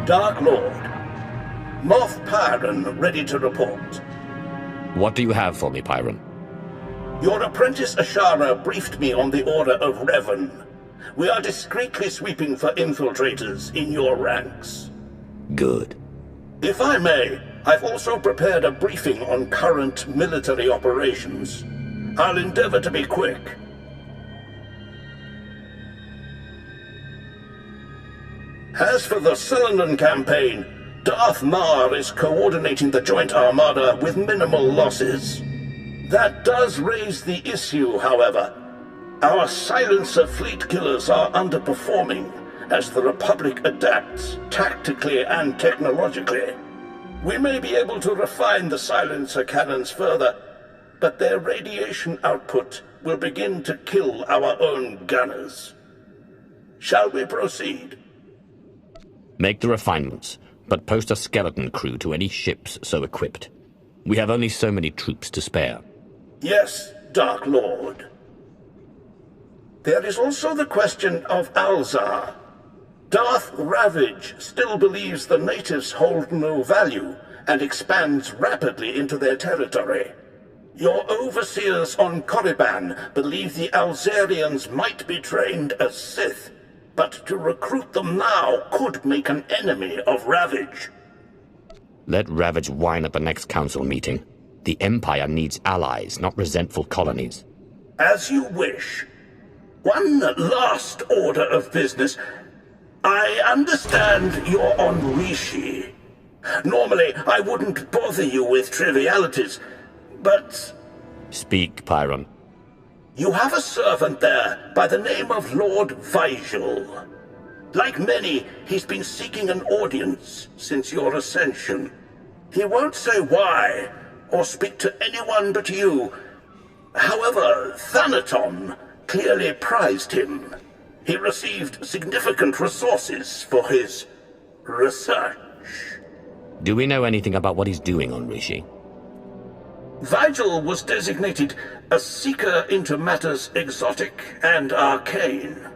Dark Lord. Moff Pyron ready to report. What do you have for me, Pyron? Your apprentice Ashara briefed me on the order of Revan. We are discreetly sweeping for infiltrators in your ranks. Good. If I may, I've also prepared a briefing on current military operations. I'll endeavor to be quick. As for the Selenon campaign, Darth Mar is coordinating the Joint Armada with minimal losses. That does raise the issue, however. Our silencer fleet killers are underperforming as the Republic adapts tactically and technologically. We may be able to refine the silencer cannons further, but their radiation output will begin to kill our own gunners. Shall we proceed? Make the refinements, but post a skeleton crew to any ships so equipped. We have only so many troops to spare. Yes, Dark Lord. There is also the question of Alzar. Darth Ravage still believes the natives hold no value and expands rapidly into their territory. Your overseers on Korriban believe the Alzarians might be trained as Sith, but to recruit them now could make an enemy of Ravage. Let Ravage whine at the next council meeting. The Empire needs allies, not resentful colonies. As you wish. One last order of business. I understand you're on Rishi. Normally, I wouldn't bother you with trivialities, but... Speak, Pyron. You have a servant there by the name of Lord Vigil. Like many, he's been seeking an audience since your ascension. He won't say why, or speak to anyone but you. However, Thanaton clearly prized him. He received significant resources for his research. Do we know anything about what he's doing on Rishi? Vigil was designated a seeker into matters exotic and arcane.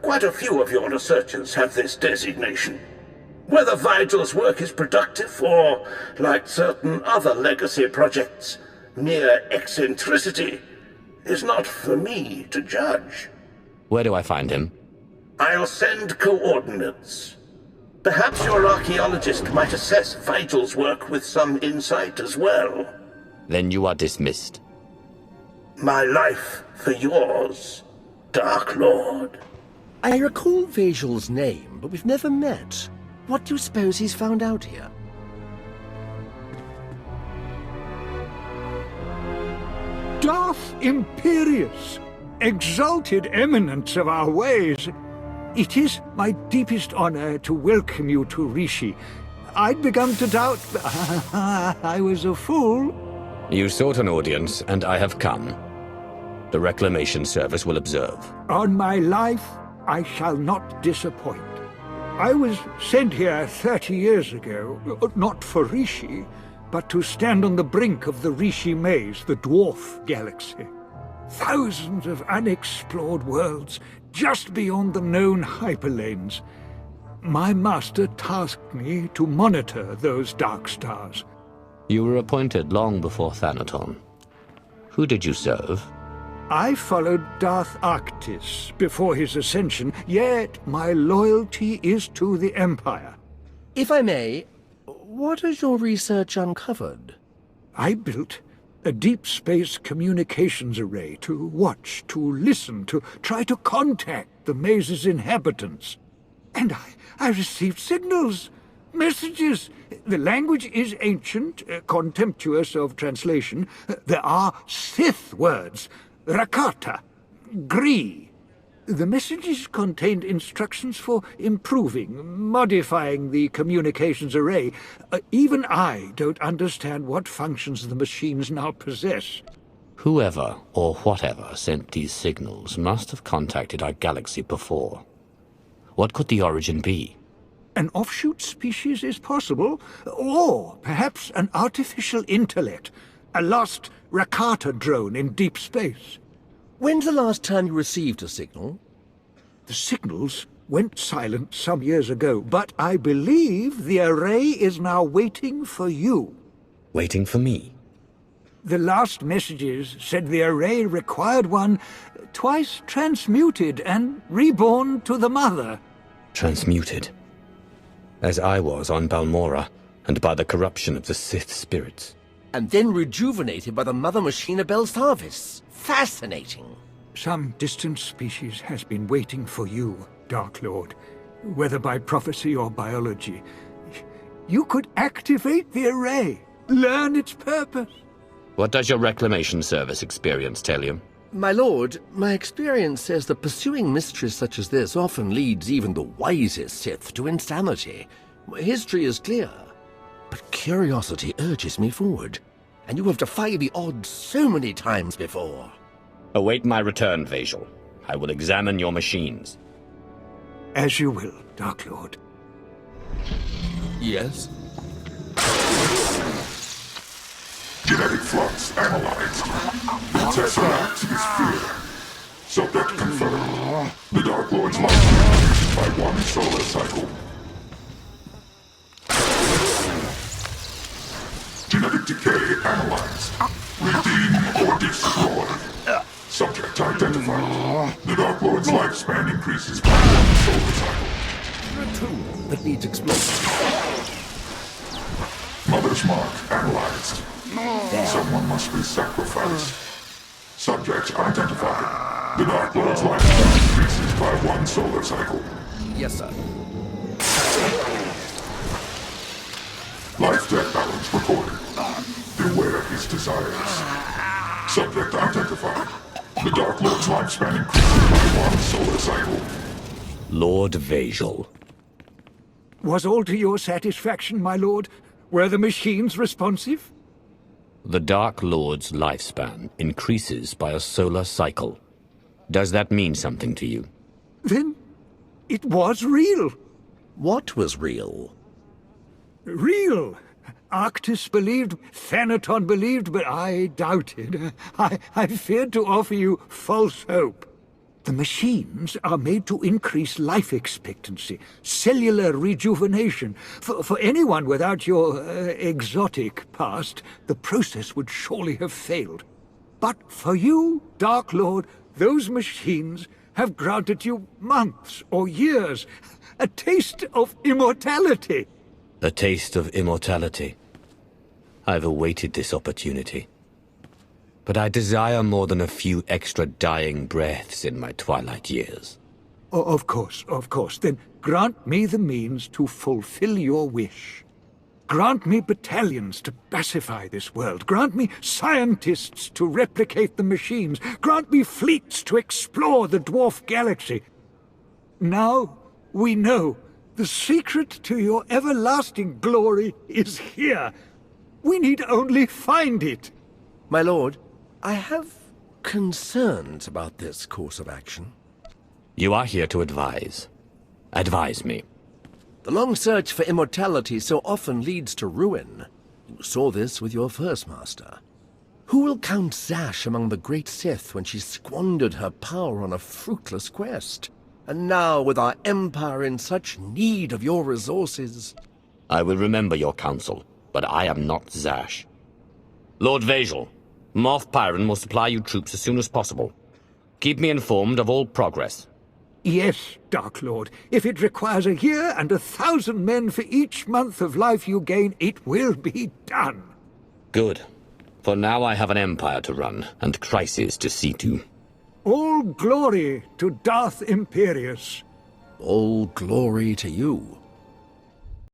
Quite a few of your researchers have this designation. Whether Vigil's work is productive or, like certain other legacy projects, mere eccentricity, is not for me to judge. Where do I find him? I'll send coordinates. Perhaps your archaeologist might assess Vigil's work with some insight as well. Then you are dismissed. My life for yours, Dark Lord. I recall Vigil's name, but we've never met. What do you suppose he's found out here? Darth Imperius, exalted eminence of our ways. It is my deepest honor to welcome you to Rishi. I'd begun to doubt... I was a fool. You sought an audience, and I have come. The Reclamation Service will observe. On my life, I shall not disappoint. I was sent here 30 years ago, not for Rishi, but to stand on the brink of the Rishi Maze, the dwarf galaxy. Thousands of unexplored worlds just beyond the known hyperlanes. My master tasked me to monitor those dark stars. You were appointed long before Thanaton. Who did you serve? I followed Darth Arctis before his ascension, yet my loyalty is to the Empire. If I may, what has your research uncovered? I built a deep space communications array to watch, to listen, to try to contact the maze's inhabitants. And I received signals, messages. The language is ancient, contemptuous of translation. There are Sith words, Rakata, Gree. The messages contained instructions for improving, modifying the communications array. Even I don't understand what functions the machines now possess. Whoever or whatever sent these signals must have contacted our galaxy before. What could the origin be? An offshoot species is possible, or perhaps an artificial intellect, a lost Rakata drone in deep space. When's the last time you received a signal? The signals went silent some years ago, but I believe the array is now waiting for you. Waiting for me? The last messages said the array required one twice transmuted and reborn to the Mother. Transmuted? As I was on Balmora, and by the corruption of the Sith spirits. And then rejuvenated by the Mother Machina Belsavis. Fascinating. Some distant species has been waiting for you, Dark Lord. Whether by prophecy or biology. You could activate the array, learn its purpose. What does your reclamation service experience tell you? My lord, my experience says that pursuing mysteries such as this often leads even the wisest Sith to insanity. History is clear, but curiosity urges me forward, and you have defied the odds so many times before. Await my return, Vejal. I will examine your machines. As you will, Dark Lord. Yes? Genetic flux analyzed. The Tesseract is fear. Subject confirmed. The Dark Lord's life increased by 1 solar cycle. Genetic decay analyzed. Redeem or destroy. Subject identified. The Dark Lord's lifespan increases by 1 solar cycle. You're a tool that needs explosion. Mother's mark analyzed. Someone must be sacrificed. Subject identified. The Dark Lord's lifespan increases by 1 solar cycle. Yes, sir. Life-death balance recorded. Beware his desires. Subject identified. The Dark Lord's lifespan increases by 1 solar cycle. Lord Vejal. Was all to your satisfaction, my lord? Were the machines responsive? The Dark Lord's lifespan increases by a solar cycle. Does that mean something to you? Then it was real. What was real? Real. Arctis believed, Thanaton believed, but I doubted. I feared to offer you false hope. The machines are made to increase life expectancy, cellular rejuvenation. For anyone without your exotic past, the process would surely have failed. But for you, Dark Lord, those machines have granted you months or years, a taste of immortality. A taste of immortality. I've awaited this opportunity. But I desire more than a few extra dying breaths in my twilight years. Of course. Then grant me the means to fulfill your wish. Grant me battalions to pacify this world. Grant me scientists to replicate the machines. Grant me fleets to explore the dwarf galaxy. Now we know the secret to your everlasting glory is here. We need only find it. My lord, I have concerns about this course of action. You are here to advise. Advise me. The long search for immortality so often leads to ruin. You saw this with your first master. Who will count Zash among the great Sith when she squandered her power on a fruitless quest? And now, with our empire in such need of your resources... I will remember your counsel, but I am not Zash. Lord Vejal, Moff Pyron will supply you troops as soon as possible. Keep me informed of all progress. Yes, Dark Lord. If it requires a year and 1,000 men for each month of life you gain, it will be done. Good. For now I have an empire to run, and crises to see to. All glory to Darth Imperius. All glory to you.